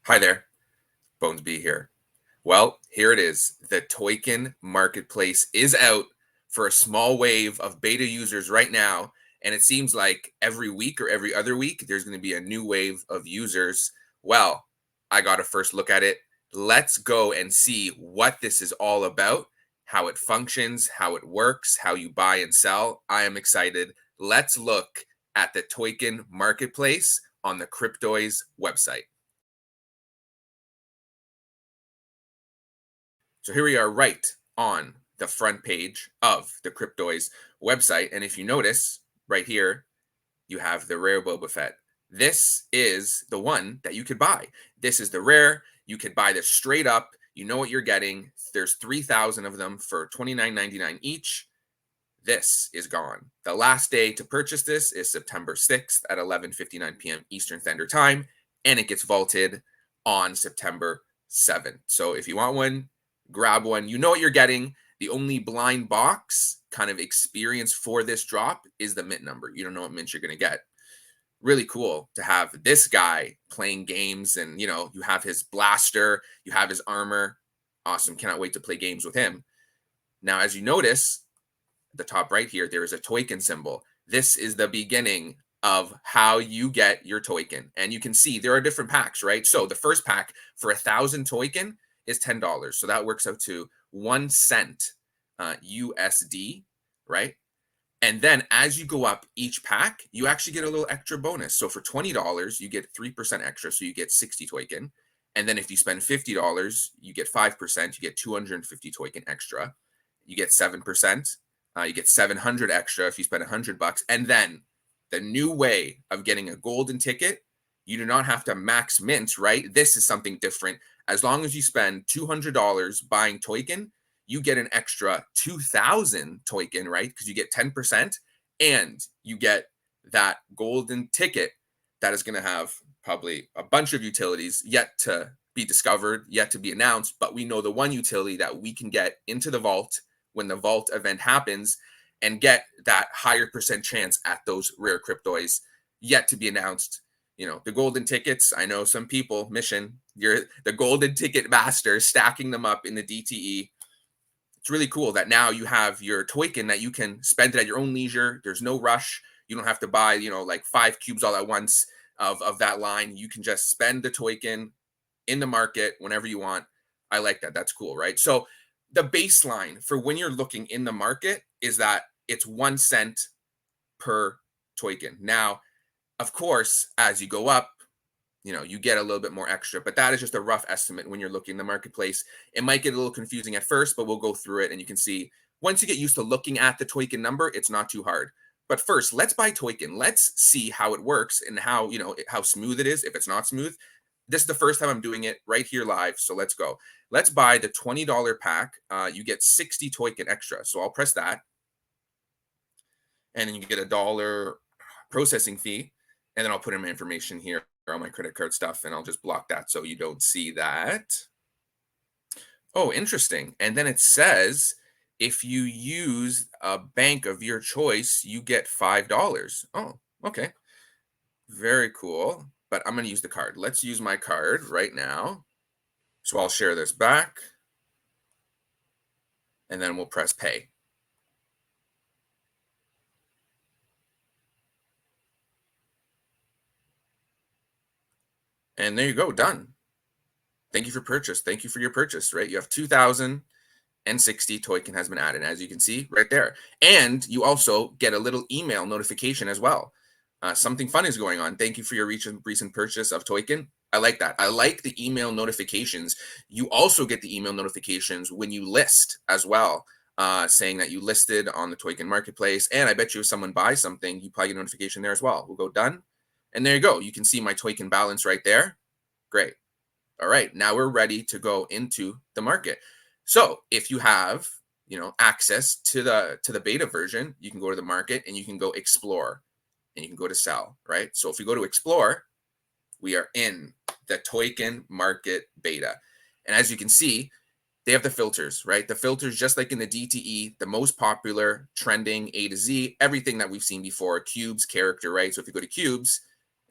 Hi there, Bones B here. Well, here it is. The Toyken marketplace is out for a small wave of beta users right now. And it seems like every week or every other week, there's going to be a new wave of users. Well, I got to first look at it. Let's go and see what this is all about, how it functions, how it works, how you buy and sell. I am excited. Let's look at the Toyken marketplace on the Cryptoys website. So here we are right on the front page of the Cryptoys website. And if you notice right here, you have the rare Boba Fett. This is the one that you could buy. This is the rare. You could buy this straight up. You know what you're getting. There's 3,000 of them for $29.99 each. This is gone. The last day to purchase this is September 6th at 11:59 p.m. Eastern Standard Time, and it gets vaulted on September 7th. So if you want one, grab one. You know what you're getting. The only blind box kind of experience for this drop is the mint number. You don't know what mint you're going to get. Really cool to have this guy playing games, and you have his blaster, you have his armor. Awesome. Cannot wait to play games with him. Now, as you notice, at the top right here, there is a Toyken symbol. This is the beginning of how you get your Toyken. And you can see there are different packs, right? So the first pack for 1,000 Toyken is $10. So that works out to 1 cent USD, right? And then as you go up each pack, you actually get a little extra bonus. So for $20, you get 3% extra. So you get 60 Toyken. And then if you spend $50, you get 5%. You get 250 Toyken extra. You get 7%. You get 700 extra if you spend $100. And then the new way of getting a golden ticket, you do not have to max mint, right? This is something different. As long as you spend $200 buying Toyken, you get an extra 2,000 Toyken, right? Because you get 10% and you get that golden ticket that is going to have probably a bunch of utilities yet to be discovered, yet to be announced. But we know the one utility that we can get into the vault when the vault event happens and get that higher percent chance at those rare Cryptoys yet to be announced. The golden tickets, I know some people, Mission, you're the golden ticket master, stacking them up in the DTE. It's really cool that now you have your Toyken that you can spend it at your own leisure. There's no rush. You don't have to buy, like 5 cubes all at once of that line. You can just spend the Toyken in the market whenever you want. I like that. That's cool, right? So the baseline for when you're looking in the market is that it's 1 cent per Toyken. Now, of course, as you go up, you get a little bit more extra, but that is just a rough estimate when you're looking in the marketplace. It might get a little confusing at first, but we'll go through it and you can see once you get used to looking at the Toyken number, it's not too hard. But first, let's buy Toyken. Let's see how it works and how, how smooth it is. If it's not smooth, this is the first time I'm doing it right here live. So let's go. Let's buy the $20 pack. You get 60 Toyken extra. So I'll press that. And then you get $1 processing fee. And then I'll put in my information here on my credit card stuff, and I'll just block that so you don't see that. Oh, interesting. And then it says if you use a bank of your choice, you get $5. Oh, okay. Very cool. But I'm going to use the card. Let's use my card right now. So I'll share this back. And then we'll press pay. And there you go, done. Thank you for purchase. Thank you for your purchase, right? You have 2,060 Toyken has been added, as you can see right there. And you also get a little email notification as well. Something fun is going on. Thank you for your recent purchase of Toyken. I like that. I like the email notifications. You also get the email notifications when you list as well, saying that you listed on the Toyken marketplace. And I bet you if someone buys something, you probably get a notification there as well. We'll go done. And there you go. You can see my Toyken balance right there. Great. All right. Now we're ready to go into the market. So if you have, access to the beta version, you can go to the market and you can go explore and you can go to sell, right? So if you go to explore, we are in the Toyken market beta. And as you can see, they have the filters, right? The filters, just like in the DTE, the most popular, trending, A to Z, everything that we've seen before, cubes, character, right? So if you go to cubes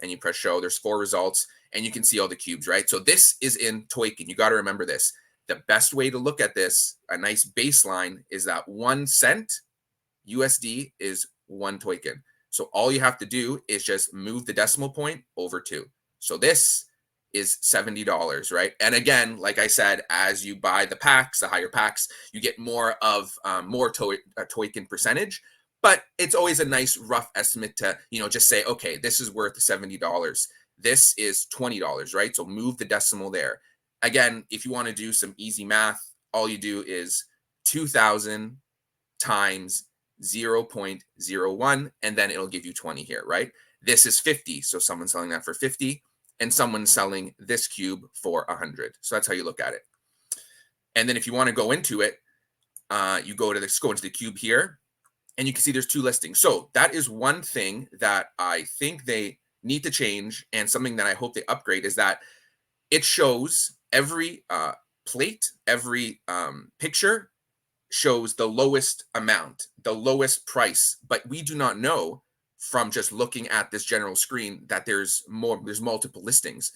and you press show, there's 4 results. and you can see all the cubes, right? So this is in Toyken. You got to remember this. The best way to look at this, a nice baseline, is that 1 cent USD is 1 Toyken. So all you have to do is just move the decimal point over 2. So this is $70, right? And again, like I said, as you buy the packs, the higher packs, you get more of Toyken percentage. But it's always a nice rough estimate to, just say, okay, this is worth $70. This is $20, right? So move the decimal there. Again, if you want to do some easy math, all you do is 2,000 times 0.01, and then it'll give you 20 here, right? This is 50, so someone's selling that for 50, and someone's selling this cube for 100. So that's how you look at it. And then if you want to go into it, you go into the cube here, and you can see there's 2 listings. So that is one thing that I think they need to change, and something that I hope they upgrade, is that it shows every plate, every picture shows the lowest amount, the lowest price, but we do not know from just looking at this general screen that there's multiple listings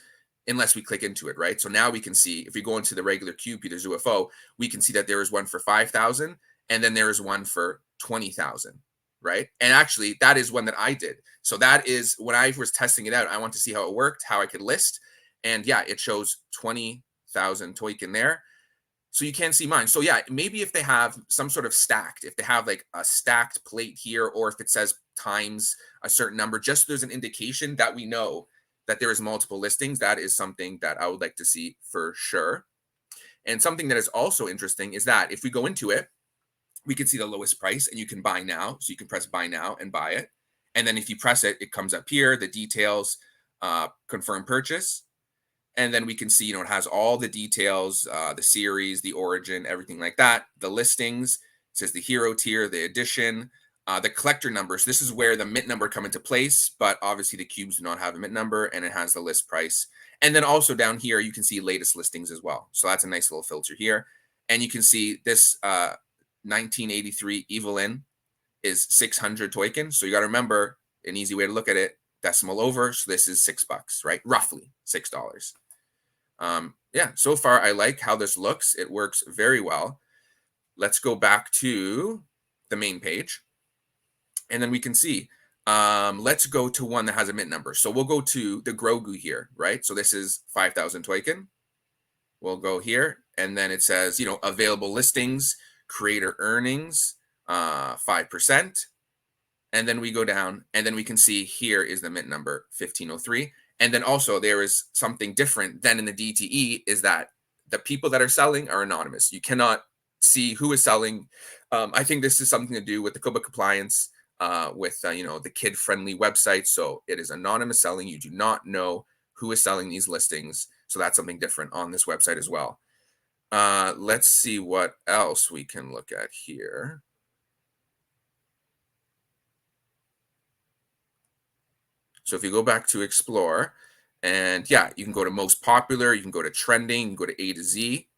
unless we click into it, right? So now we can see, if we go into the regular cube, Peter's UFO, we can see that there is one for 5,000, and then there is one for 20,000, right? And actually, that is one that I did. So that is, when I was testing it out, I want to see how it worked, how I could list, and yeah, it shows 20,000 Toyken there. So you can see mine. So yeah, maybe if they have some sort of stacked, if they have like a stacked plate here, or if it says times a certain number, just so there's an indication that we know that there is multiple listings, that is something that I would like to see for sure. And something that is also interesting is that if we go into it, we can see the lowest price, and you can buy now. So you can press buy now and buy it. And then if you press it, it comes up here, the details, confirm purchase. And then we can see, it has all the details, the series, the origin, everything like that. The listings, it says the hero tier, the edition, the collector numbers. This is where the mint number come into place, but obviously the cubes do not have a mint number, and it has the list price. And then also down here, you can see latest listings as well. So that's a nice little filter here. And you can see this 1983 Evelyn is 600 Toyken. So you got to remember, an easy way to look at it, decimal over. So this is $6, right? Roughly $6. Yeah, so far I like how this looks. It works very well. Let's go back to the main page, and then we can see, let's go to one that has a mint number. So we'll go to the Grogu here, right? So this is 5,000 Toyken. We'll go here, and then it says, available listings, creator earnings, 5%. And then we go down, and then we can see here is the mint number, 1503. And then also there is something different than in the DTE, is that the people that are selling are anonymous. You cannot see who is selling. I think this is something to do with the COBA compliance, with the kid-friendly website. So it is anonymous selling. You do not know who is selling these listings. So that's something different on this website as well. Let's see what else we can look at here. So if you go back to explore, and yeah, you can go to most popular, you can go to trending, you can go to A to Z,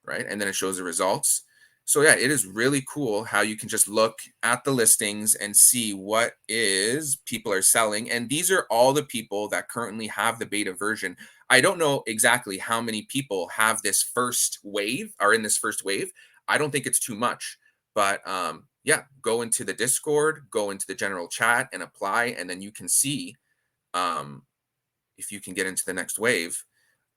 right? And then it shows the results. So yeah, it is really cool how you can just look at the listings and see what is people are selling. And these are all the people that currently have the beta version. I don't know exactly how many people have this first wave, are in this first wave. I don't think it's too much, but yeah, go into the Discord, go into the general chat and apply, and then you can see if you can get into the next wave.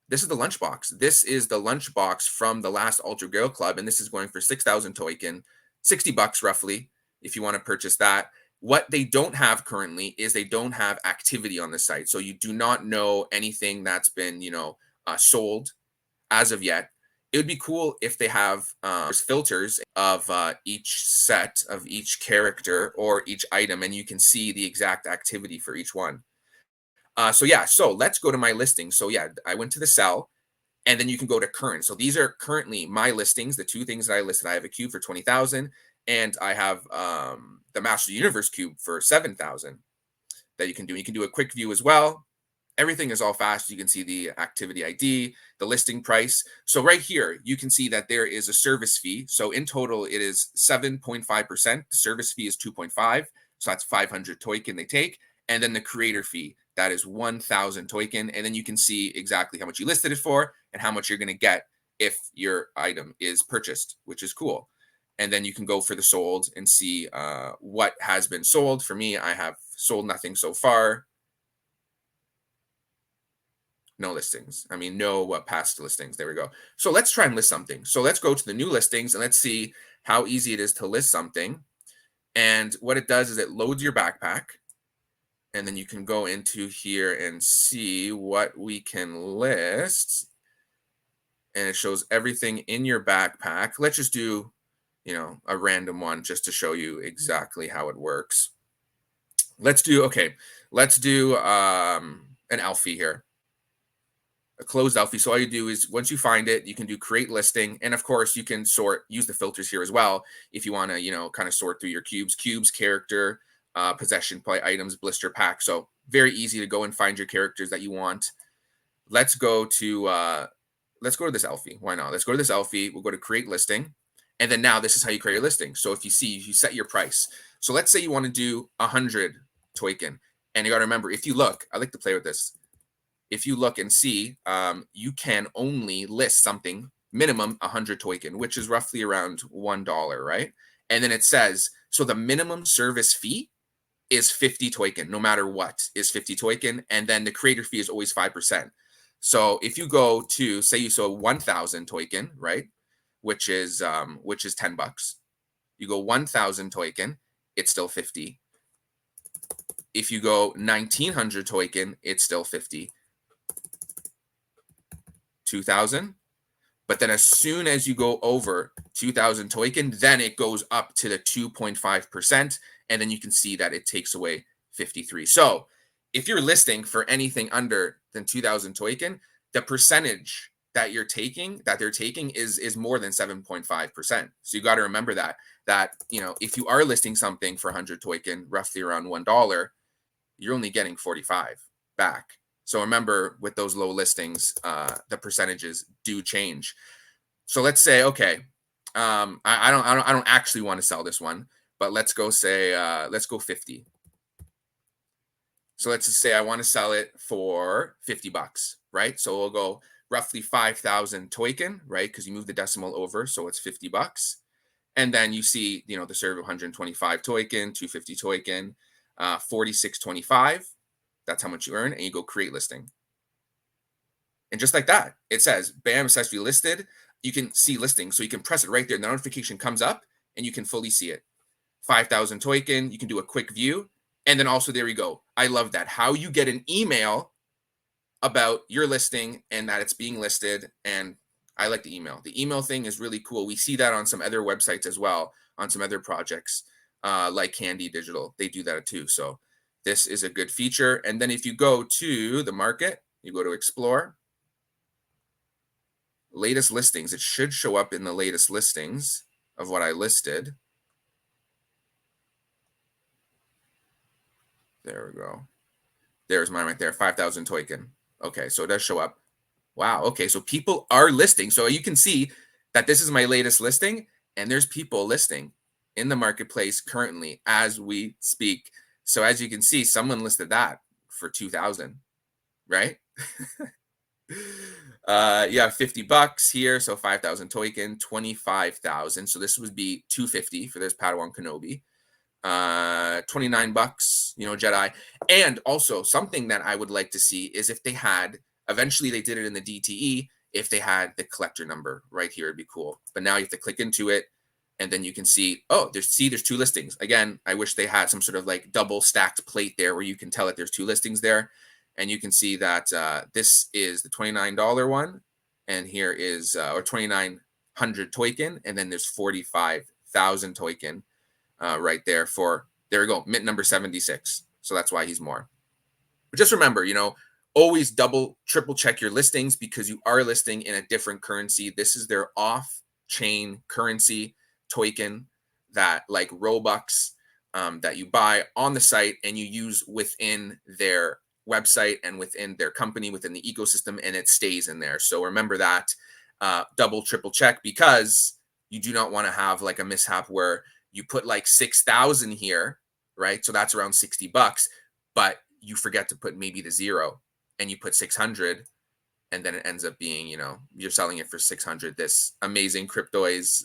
This is the lunchbox. This is the lunchbox from the last Ultra Grail Club, and this is going for 6,000 Toyken, $60 roughly, if you want to purchase that. What they don't have currently is they don't have activity on the site. So you do not know anything that's been, sold as of yet. It would be cool if they have filters of each set of each character or each item, and you can see the exact activity for each one. So yeah, so let's go to my listings. So yeah, I went to the sell, and then you can go to current. So these are currently my listings, the 2 things that I listed. I have a cube for 20,000, and I have the Master Universe cube for 7,000 that you can do. You can do a quick view as well. Everything is all fast. You can see the activity ID, the listing price. So right here, you can see that there is a service fee. So in total, it is 7.5%. The service fee is 2.5. So that's 500 Toyken they take. And then the creator fee, that is 1,000 Toyken. And then you can see exactly how much you listed it for and how much you're going to get if your item is purchased, which is cool. And then you can go for the sold and see what has been sold. For me, I have sold nothing so far. No listings. I mean, no past listings. There we go. So let's try and list something. So let's go to the new listings and let's see how easy it is to list something. And what it does is it loads your backpack. And then you can go into here and see what we can list. And it shows everything in your backpack. Let's just do, a random one just to show you exactly how it works. Let's do an Alfie here. A closed Alfie. So all you do is once you find it, you can do create listing. And of course you can use the filters here as well. If you want to, kind of sort through your cubes, character, possession, play items, blister pack. So very easy to go and find your characters that you want. Let's go to this Alfie. Why not? Let's go to this Alfie. We'll go to create listing. And then now this is how you create your listing. So if you set your price. So let's say you want to do 100 Toyken. And you got to remember, if you look, I like to play with this. If you look and see, you can only list something minimum 100 Toyken, which is roughly around $1, right? And then it says, so the minimum service fee is 50 Toyken, no matter what, is 50 Toyken. And then the creator fee is always 5%. So if you go to, say you sold 1,000 Toyken, right? Which is $10. You go 1,000 Toyken, it's still 50. If you go 1,900 Toyken, it's still 50. 2,000. But then as soon as you go over 2,000 Toyken, then it goes up to the 2.5%. And then you can see that it takes away 53. So if you're listing for anything under than 2,000 Toyken, the percentage that they're taking is more than 7.5%. So you got to remember that if you are listing something for 100 Toyken, roughly around $1, you're only getting 45 back. So remember, with those low listings, the percentages do change. So let's say, okay, I don't actually want to sell this one, but let's go 50. So let's just say I want to sell it for $50, right? So we'll go roughly 5,000 Toyken, right? Because you move the decimal over, so it's $50. And then you see, the serve 125 Toyken, 250 Toyken, 46.25. That's how much you earn, and you go create listing. And just like that, it says, bam, successfully listed. You can see listing, so you can press it right there. The notification comes up, and you can fully see it. 5,000 Toyken, you can do a quick view. And then also, there you go. I love that. How you get an email about your listing and that it's being listed. And I like the email. The email thing is really cool. We see that on some other websites as well, on some other projects like Candy Digital. They do that too. So this is a good feature. And then if you go to the market, you go to explore, latest listings. It should show up in the latest listings of what I listed. There we go. There's mine right there, 5,000 Toyken. Okay, so it does show up. Wow, okay, so people are listing. So you can see that this is my latest listing, and there's people listing in the marketplace currently as we speak. So as you can see, someone listed that for 2,000, right? You have $50 here, so 5,000 Toyken, 25,000. So this would be 250 for this Padawan Kenobi. $29, Jedi. And also something that I would like to see is if they had, eventually they did it in the DTE, if they had the collector number right here, it'd be cool. But now you have to click into it, and then you can see, oh, there's two listings. Again, I wish they had some sort of like double stacked plate there where you can tell that there's two listings there. And you can see that this is the $29 one, and here is, or 2,900 Toyken, and then there's 45,000 Toyken right there there we go, mint number 76. So that's why he's more. But just remember, always triple check your listings because you are listing in a different currency. This is their off-chain currency Toyken that like Robux that you buy on the site and you use within their website and within their company, within the ecosystem, and it stays in there. So remember that, triple check, because you do not want to have like a mishap where you put like 6,000 here, right? So that's around $60, but you forget to put maybe the zero and you put 600, and then it ends up being, you're selling it for 600. This amazing Cryptoys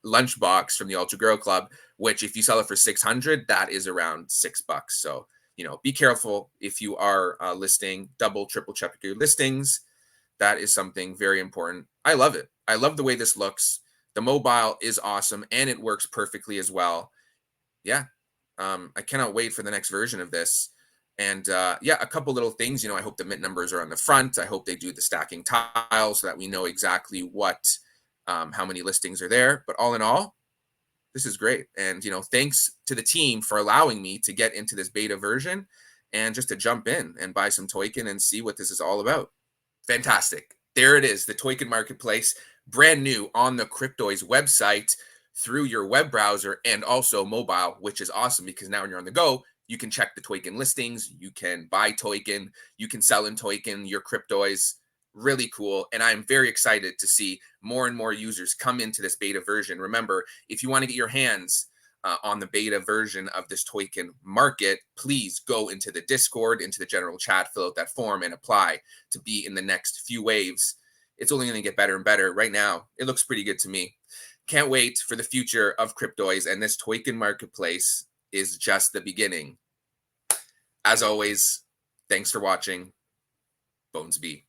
lunchbox from the Ultra Girl Club, which if you sell it for 600, that is around $6. So, be careful if you are listing, double, triple check your listings. That is something very important. I love it. I love the way this looks. The mobile is awesome and it works perfectly as well. Yeah. I cannot wait for the next version of this. And yeah, a couple little things. I hope the mint numbers are on the front. I hope they do the stacking tile so that we know exactly how many listings are there. But all in all, this is great. And thanks to the team for allowing me to get into this beta version and just to jump in and buy some Toyken and see what this is all about. Fantastic. There it is, the Toyken Marketplace, brand new on the Cryptoys website through your web browser and also mobile, which is awesome because now when you're on the go, you can check the Toyken listings, you can buy Toyken, you can sell in Toyken, your Cryptoys. Really cool. And I'm very excited to see more and more users come into this beta version. Remember, if you want to get your hands on the beta version of this Toyken market, please go into the Discord, into the general chat, fill out that form and apply to be in the next few waves. It's only going to get better and better. Right now, it looks pretty good to me. Can't wait for the future of Cryptoys, and this Toyken marketplace is just the beginning. As always, thanks for watching. Bones be.